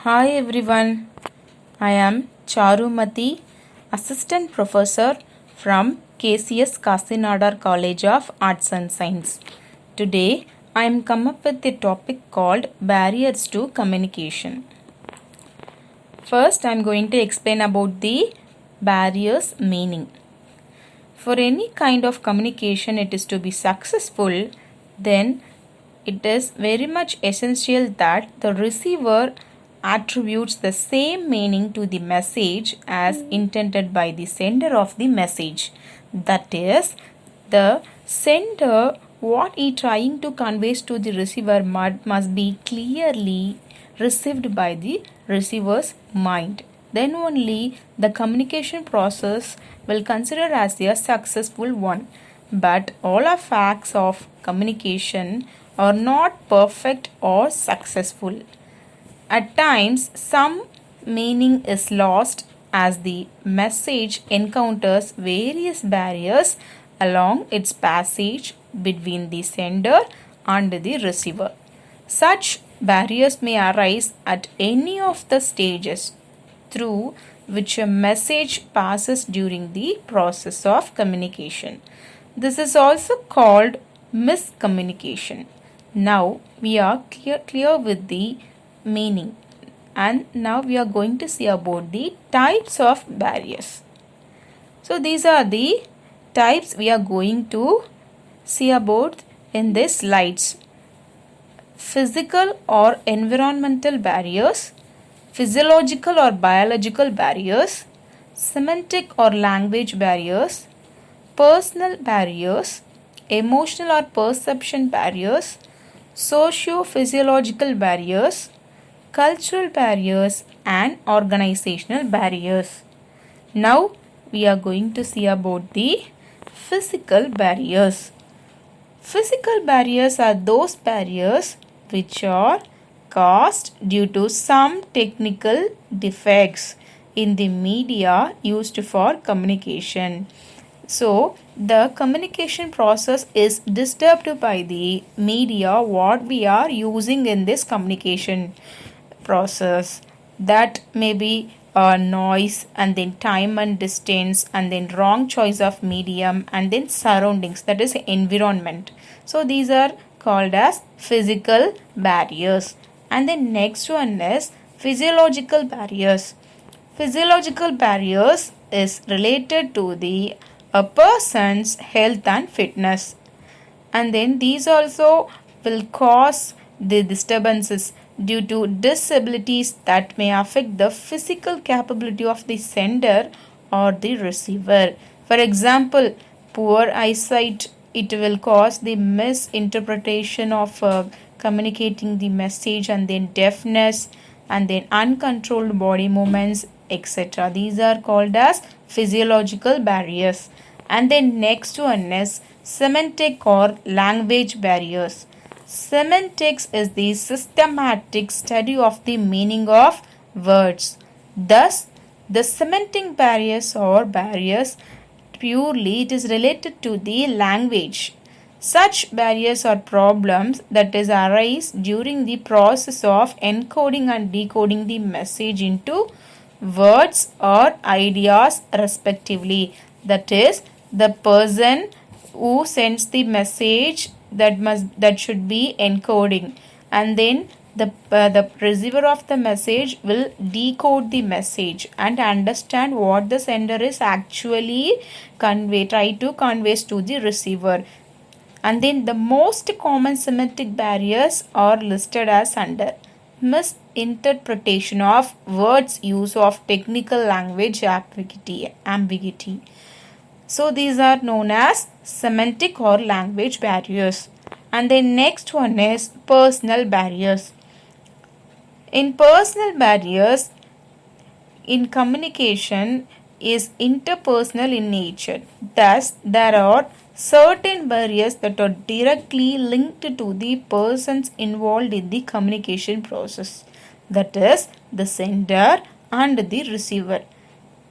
Hi everyone, I am Charumati, Assistant Professor from KCS Kasinadar College of Arts and Science. Today I am come up with a topic called Barriers to Communication. First I am going to explain about the barriers meaning. For any kind of communication it is to be successful, then it is very much essential that the receiver attributes the same meaning to the message as intended by the sender of the message. That is, the sender, what he trying to convey to the receiver must be clearly received by the receiver's mind. Then only the communication process will consider as a successful one. But all of acts of communication are not perfect or successful. At times, some meaning is lost as the message encounters various barriers along its passage between the sender and the receiver. Such barriers may arise at any of the stages through which a message passes during the process of communication. This is also called miscommunication. Now we are clear with the meaning, and now we are going to see about the types of barriers. So these are the types we are going to see about in these slides. Physical or environmental barriers, physiological or biological barriers, semantic or language barriers, personal barriers, emotional or perception barriers, socio-physiological barriers, cultural barriers and organizational barriers. Now we are going to see about the physical barriers. Physical barriers are those barriers which are caused due to some technical defects in the media used for communication. So, the communication process is disturbed by the media what we are using in this communication process. That may be noise, and then time and distance, and then wrong choice of medium, and then surroundings, that is environment. So these are called as physical barriers. And then next one is physiological barriers. Physiological barriers is related to the a person's health and fitness, and then these also will cause the disturbances due to disabilities that may affect the physical capability of the sender or the receiver. For example, poor eyesight, it will cause the misinterpretation of communicating the message, and then deafness, and then uncontrolled body movements, etc. These are called as physiological barriers. And then next one is semantic or language barriers. Semantics is the systematic study of the meaning of words. Thus, the semantic barriers or barriers purely it is related to the language. Such barriers are problems that is arise during the process of encoding and decoding the message into words or ideas respectively. That is, the person who sends the message that should be encoding, and then the receiver of the message will decode the message and understand what the sender is actually try to convey to the receiver. And then the most common semantic barriers are listed as under: misinterpretation of words, use of technical language, ambiguity. So these are known as semantic or language barriers. And the next one is personal barriers. In personal barriers, in communication is interpersonal in nature. Thus, there are certain barriers that are directly linked to the persons involved in the communication process. That is, the sender and the receiver,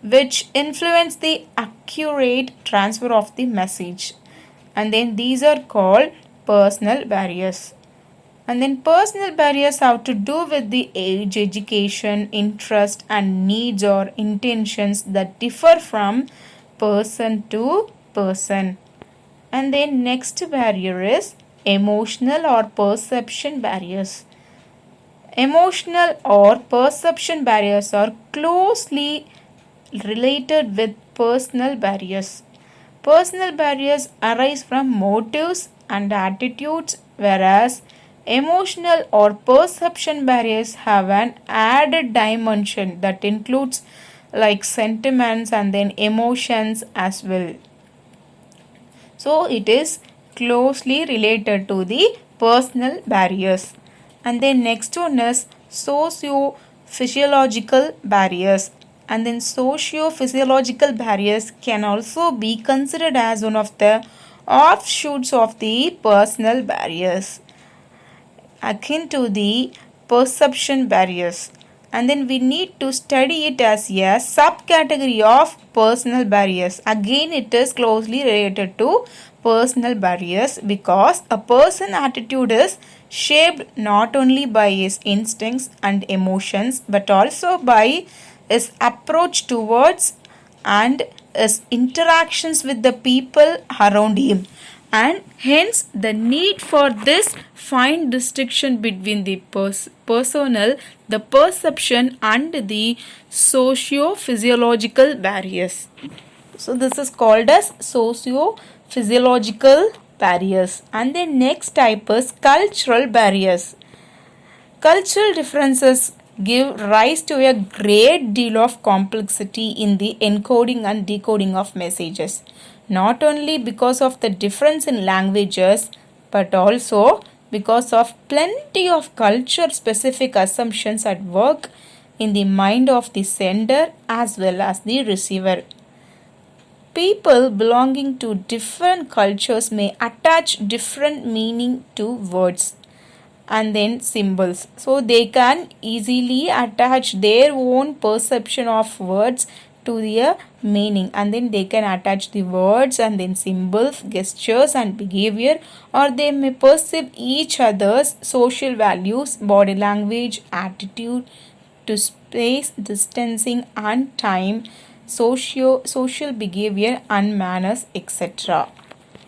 which influence the accurate transfer of the message. And then these are called personal barriers. And then personal barriers have to do with the age, education, interest, and needs or intentions that differ from person to person. And then next barrier is emotional or perception barriers. Emotional or perception barriers are closely related with personal barriers. Personal barriers arise from motives and attitudes, whereas emotional or perception barriers have an added dimension that includes like sentiments and then emotions as well. So it is closely related to the personal barriers. And then next one is socio-physiological barriers. And then socio-physiological barriers can also be considered as one of the offshoots of the personal barriers, akin to the perception barriers. And then we need to study it as a subcategory of personal barriers. Again, it is closely related to personal barriers because a person's attitude is shaped not only by his instincts and emotions but also by his approach towards and his interactions with the people around him, and hence the need for this fine distinction between the personal, the perception, and the socio-physiological barriers. So this is called as socio-physiological barriers. And the next type is cultural barriers. Cultural differences give rise to a great deal of complexity in the encoding and decoding of messages, not only because of the difference in languages but also because of plenty of culture specific assumptions at work in the mind of the sender as well as the receiver. People belonging to different cultures may attach different meaning to words and then symbols. So they can easily attach their own perception of words to their meaning, and then they can attach the words and then symbols, gestures, and behavior, or they may perceive each other's social values, body language, attitude to space, distancing, and time, social behavior, and manners, etc.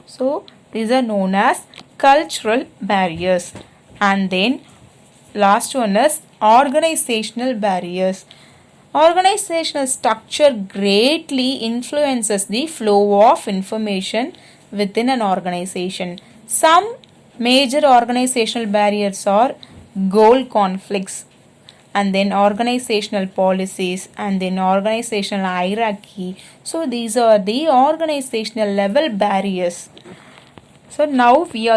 So these are known as cultural barriers. And then last one is organizational barriers. Organizational structure greatly influences the flow of information within an organization. Some major organizational barriers are goal conflicts, and then organizational policies, and then organizational hierarchy. So these are the organizational level barriers. So now we are